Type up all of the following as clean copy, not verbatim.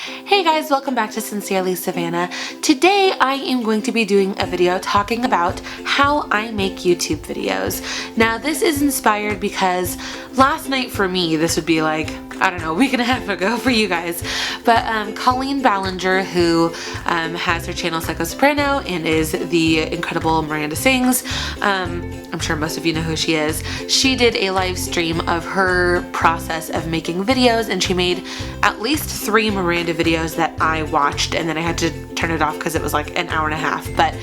Hey guys, welcome back to Sincerely Savannah. Today I am going to be doing a video talking about how I make YouTube videos. Now this is inspired because last night for me, this would be like, I don't know, a week and a half ago for you guys, but Colleen Ballinger, who has her channel Psycho Soprano and is the incredible Miranda Sings, I'm sure most of you know who she is, she did a live stream of her process of making videos, and she made at least 3 Miranda videos that I watched, and then I had to turn it off because it was like an hour and a half. But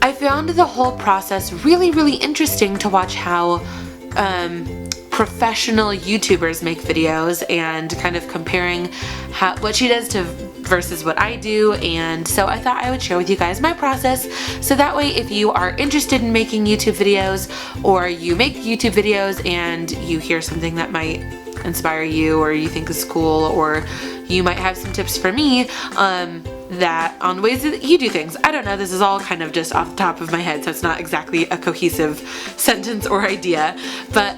I found the whole process really interesting to watch how professional YouTubers make videos and kind of comparing what she does to versus what I do. And so I thought I would share with you guys my process, so that way if you are interested in making YouTube videos, or you make YouTube videos and you hear something that might inspire you or you think is cool, or you might have some tips for me that on ways that you do things. I don't know, this is all kind of just off the top of my head, so it's not exactly a cohesive sentence or idea, but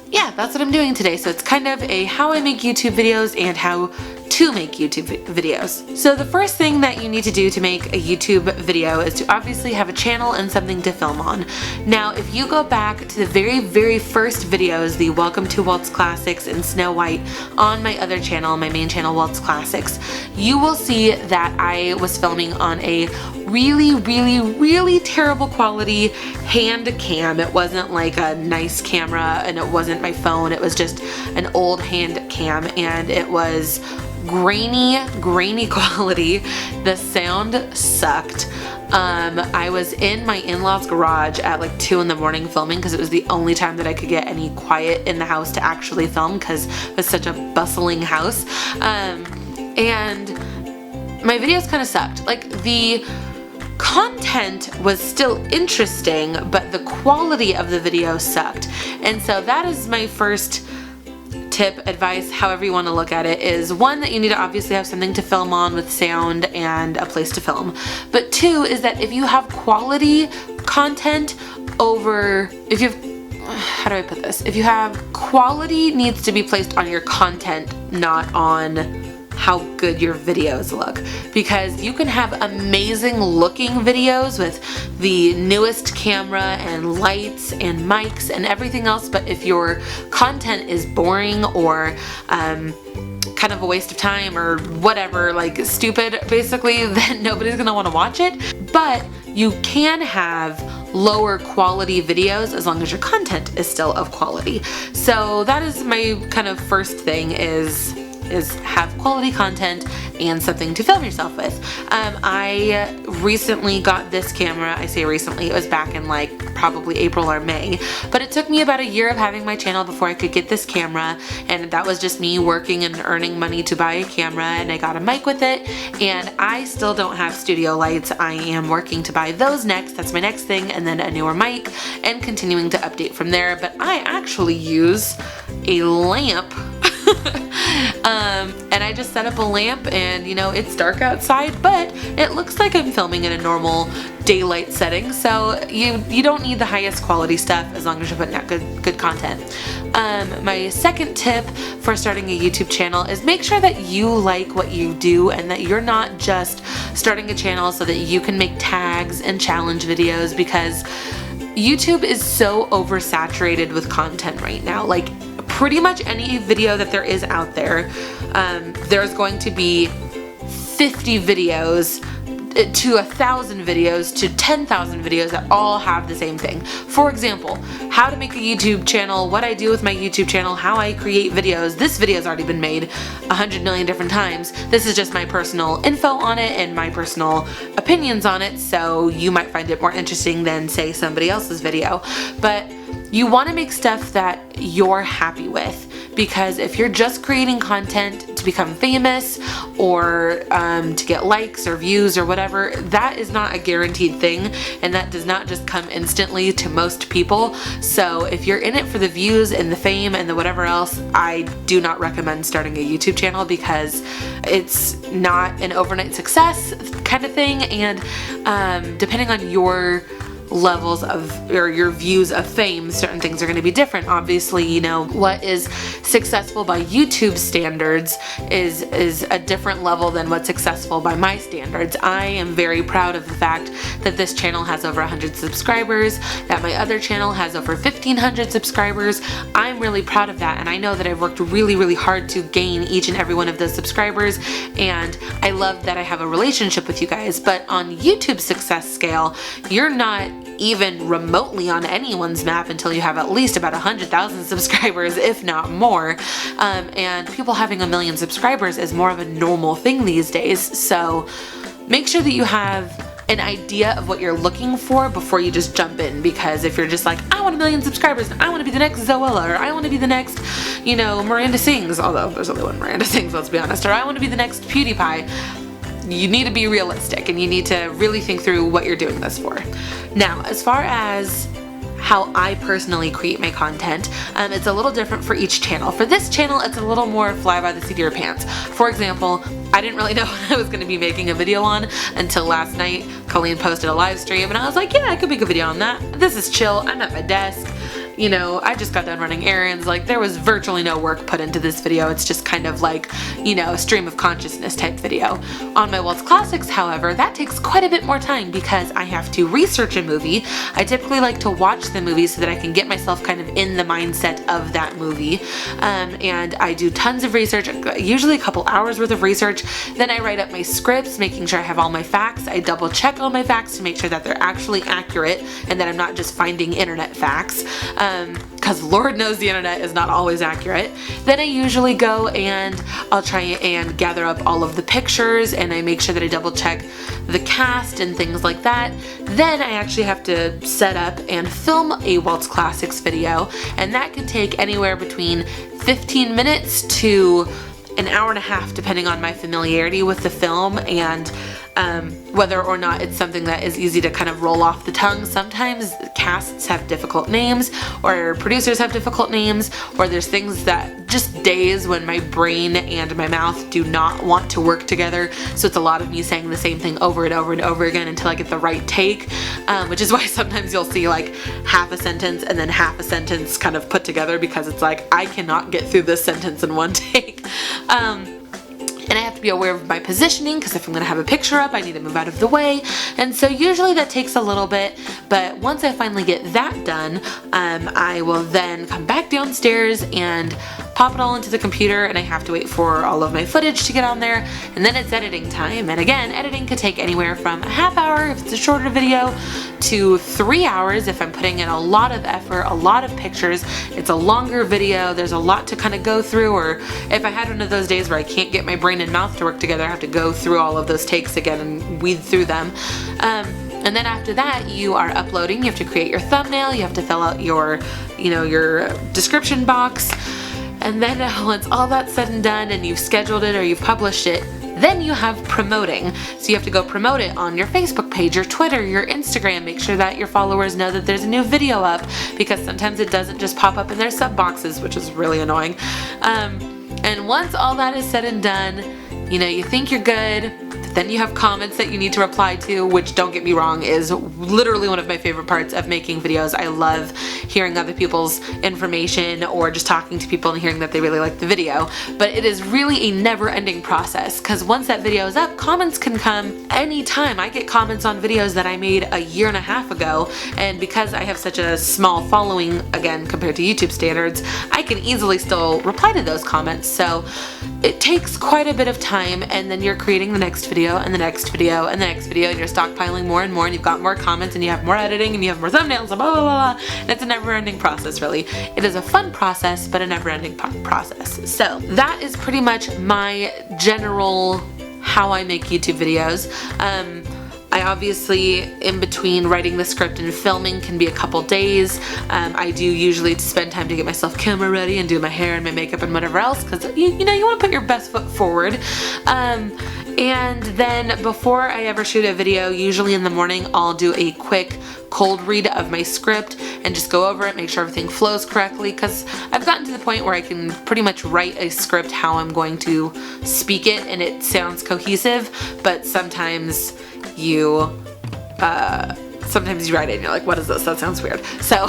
yeah, that's what I'm doing today. So it's kind of a how I make YouTube videos and how to make YouTube videos. So the first thing that you need to do to make a YouTube video is to obviously have a channel and something to film on. Now if you go back to the very first videos, the Welcome to Walt's Classics and Snow White on my other channel, my main channel Walt's Classics, you will see that I was filming on a really terrible quality hand cam. It wasn't like a nice camera and it wasn't my phone, it was just an old hand cam, and it was grainy quality. The sound sucked. I was in my in-laws garage at like 2 in the morning filming because it was the only time that I could get any quiet in the house to actually film, because it was such a bustling house. And my videos kind of sucked. Like, the content was still interesting, but the quality of the video sucked. And so that is my first tip, advice, however you want to look at it, is 1, that you need to obviously have something to film on with sound and a place to film. But 2 is that if you have quality content over, if you have, how do I put this? If you have quality needs to be placed on your content, not on how good your videos look, because you can have amazing looking videos with the newest camera and lights and mics and everything else, but if your content is boring or kind of a waste of time or whatever, like stupid basically, then nobody's gonna want to watch it. But you can have lower quality videos as long as your content is still of quality. So that is my kind of first thing, is have quality content and something to film yourself with. I recently got this camera. I say recently, it was back in like probably April or May, but it took me about a year of having my channel before I could get this camera, and that was just me working and earning money to buy a camera, and I got a mic with it, and I still don't have studio lights. I am working to buy those next. That's my next thing, and then a newer mic, and continuing to update from there. But I actually use a lamp and I just set up a lamp, and you know, it's dark outside, but it looks like I'm filming in a normal daylight setting, so you don't need the highest quality stuff as long as you're putting out good content. My second tip for starting a YouTube channel is make sure that you like what you do, and that you're not just starting a channel so that you can make tags and challenge videos, because YouTube is so oversaturated with content right now. Like, pretty much any video that there is out there, there's going to be 50 videos to 1,000 videos to 10,000 videos that all have the same thing. For example, how to make a YouTube channel, what I do with my YouTube channel, how I create videos. This video's already been made 100 million different times. This is just my personal info on it and my personal opinions on it, so you might find it more interesting than, say, somebody else's video. But you want to make stuff that you're happy with, because if you're just creating content to become famous or to get likes or views or whatever, that is not a guaranteed thing, and that does not just come instantly to most people. So if you're in it for the views and the fame and the whatever else, I do not recommend starting a YouTube channel, because it's not an overnight success kind of thing, and depending on your levels of, or your views of fame, certain things are going to be different. Obviously, you know, what is successful by YouTube standards is a different level than what's successful by my standards. I am very proud of the fact that this channel has over 100 subscribers, that my other channel has over 1,500 subscribers. I'm really proud of that, and I know that I've worked really, really hard to gain each and every one of those subscribers, and I love that I have a relationship with you guys. But on YouTube's success scale, you're not even remotely on anyone's map until you have at least about 100,000 subscribers, if not more. And people having 1 million subscribers is more of a normal thing these days. So make sure that you have an idea of what you're looking for before you just jump in, because if you're just like, I want 1 million subscribers, I want to be the next Zoella, or I want to be the next, you know, Miranda Sings, although there's only one Miranda Sings, let's be honest, or I want to be the next PewDiePie. You need to be realistic, and you need to really think through what you're doing this for. Now, as far as how I personally create my content, it's a little different for each channel. For this channel, it's a little more fly by the seat of your pants. For example, I didn't really know what I was going to be making a video on until last night. Colleen posted a live stream, and I was like, yeah, I could make a video on that. This is chill. I'm at my desk. You know, I just got done running errands. Like, there was virtually no work put into this video. It's just kind of like, you know, a stream of consciousness type video. On my Waltz Classics, however, that takes quite a bit more time because I have to research a movie. I typically like to watch the movie so that I can get myself kind of in the mindset of that movie. And I do tons of research, usually a couple hours worth of research. Then I write up my scripts, making sure I have all my facts. I double check all my facts to make sure that they're actually accurate and that I'm not just finding internet facts. Because Lord knows the internet is not always accurate. Then I usually go and I'll try and gather up all of the pictures, and I make sure that I double check the cast and things like that. Then I actually have to set up and film a Waltz Classics video, and that can take anywhere between 15 minutes to an hour and a half, depending on my familiarity with the film and whether or not it's something that is easy to kind of roll off the tongue. Sometimes casts have difficult names, or producers have difficult names, or there's things that just days when my brain and my mouth do not want to work together. So it's a lot of me saying the same thing over and over and over again until I get the right take, which is why sometimes you'll see like half a sentence and then half a sentence kind of put together, because it's like, I cannot get through this sentence in one take. And I have to be aware of my positioning, because if I'm going to have a picture up, I need to move out of the way. And so usually that takes a little bit, but once I finally get that done, I will then come back downstairs and pop it all into the computer, and I have to wait for all of my footage to get on there, and then it's editing time. And again, editing could take anywhere from a half hour if it's a shorter video to 3 hours if I'm putting in a lot of effort, a lot of pictures. It's a longer video, there's a lot to kind of go through, or if I had one of those days where I can't get my brain and mouth to work together, I have to go through all of those takes again and weed through them. And then after that, you are uploading. You have to create your thumbnail, you have to fill out your, you know, your description box. And then once all that's said and done and you've scheduled it or you've published it, then you have promoting. So you have to go promote it on your Facebook page, your Twitter, your Instagram. Make sure that your followers know that there's a new video up, because sometimes it doesn't just pop up in their sub boxes, which is really annoying. And once all that is said and done, you know, you think you're good, but then you have comments that you need to reply to, which, don't get me wrong, is literally one of my favorite parts of making videos. I love hearing other people's information or just talking to people and hearing that they really like the video. But it is really a never-ending process, because once that video is up, comments can come anytime. I get comments on videos that I made a year and a half ago, and because I have such a small following, again, compared to YouTube standards, I can easily still reply to those comments. So it takes quite a bit of time, and then you're creating the next video and the next video and the next video, and you're stockpiling more and more, and you've got more comments, and you have more editing, and you have more thumbnails, and blah blah blah, and it's a never-ending process. Really, it is a fun process, but a never-ending process. So that is pretty much my general how I make YouTube videos. I obviously, in between writing the script and filming, can be a couple days. I do usually spend time to get myself camera ready and do my hair and my makeup and whatever else, because you know, you want to put your best foot forward. And then before I ever shoot a video, usually in the morning, I'll do a quick cold read of my script and just go over it, make sure everything flows correctly, because I've gotten to the point where I can pretty much write a script how I'm going to speak it and it sounds cohesive, but sometimes you sometimes you write it and you're like, what is this? That sounds weird. So,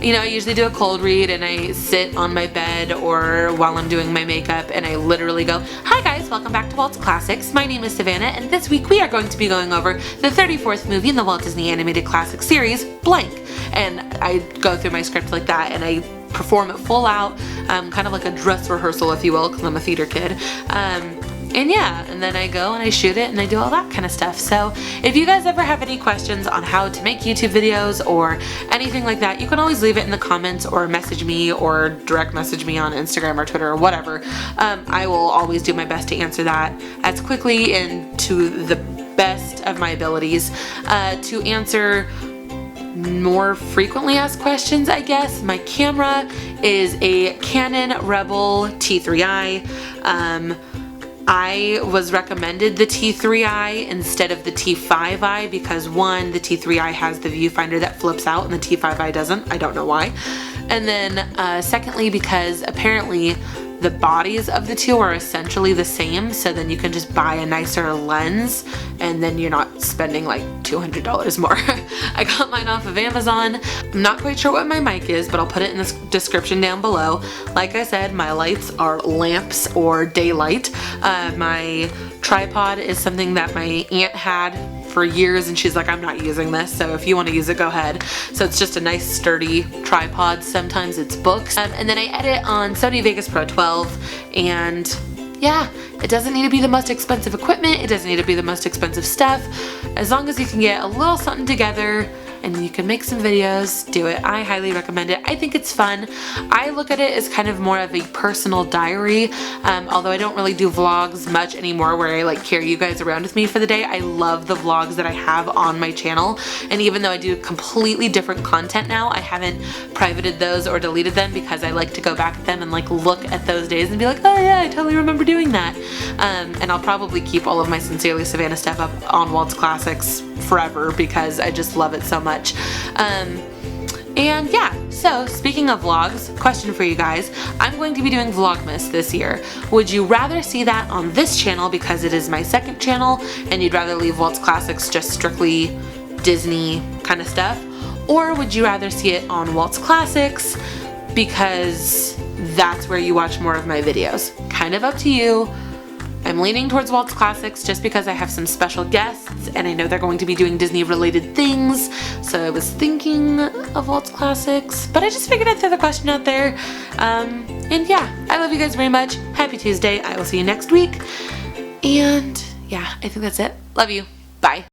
you know, I usually do a cold read and I sit on my bed or while I'm doing my makeup and I literally go, hi guys, welcome back to Walt's Classics. My name is Savannah and this week we are going to be going over the 34th movie in the Walt Disney Animated Classics series, blank. And I go through my script like that and I perform it full out, kind of like a dress rehearsal, if you will, because I'm a theater kid. And yeah, and then I go and I shoot it and I do all that kind of stuff. So if you guys ever have any questions on how to make YouTube videos or anything like that, you can always leave it in the comments or message me or direct message me on Instagram or Twitter or whatever. I will always do my best to answer that as quickly and to the best of my abilities. To answer more frequently asked questions, I guess, my camera is a Canon Rebel T3i. I was recommended the T3i instead of the T5i because one, the T3i has the viewfinder that flips out and the T5i doesn't. I don't know why. And then secondly, because apparently the bodies of the two are essentially the same, so then you can just buy a nicer lens and then you're not spending like $200 more. I got mine off of Amazon. I'm not quite sure what my mic is, but I'll put it in the description down below. Like I said, my lights are lamps or daylight. My tripod is something that my aunt had for years and she's like, I'm not using this, so if you want to use it, go ahead. So it's just a nice sturdy tripod. Sometimes it's books. And then I edit on Sony Vegas Pro 12 and yeah, it doesn't need to be the most expensive equipment. It doesn't need to be the most expensive stuff. As long as you can get a little something together and you can make some videos, do it. I highly recommend it. I think it's fun. I look at it as kind of more of a personal diary, although I don't really do vlogs much anymore where I like carry you guys around with me for the day. I love the vlogs that I have on my channel, and even though I do completely different content now, I haven't privated those or deleted them because I like to go back at them and like look at those days and be like, oh yeah, I totally remember doing that. And I'll probably keep all of my Sincerely Savannah stuff up on Walt's Classics forever because I just love it so much. And yeah, so speaking of vlogs, question for you guys. I'm going to be doing Vlogmas this year. Would you rather see that on this channel because it is my second channel and you'd rather leave Walt's Classics just strictly Disney kind of stuff? Or would you rather see it on Walt's Classics because that's where you watch more of my videos? Kind of up to you. I'm leaning towards Walt's Classics just because I have some special guests and I know they're going to be doing Disney related things, so I was thinking of Walt's Classics, but I just figured I'd throw the question out there. And yeah, I love you guys very much. Happy Tuesday. I will see you next week. And yeah, I think that's it. Love you. Bye.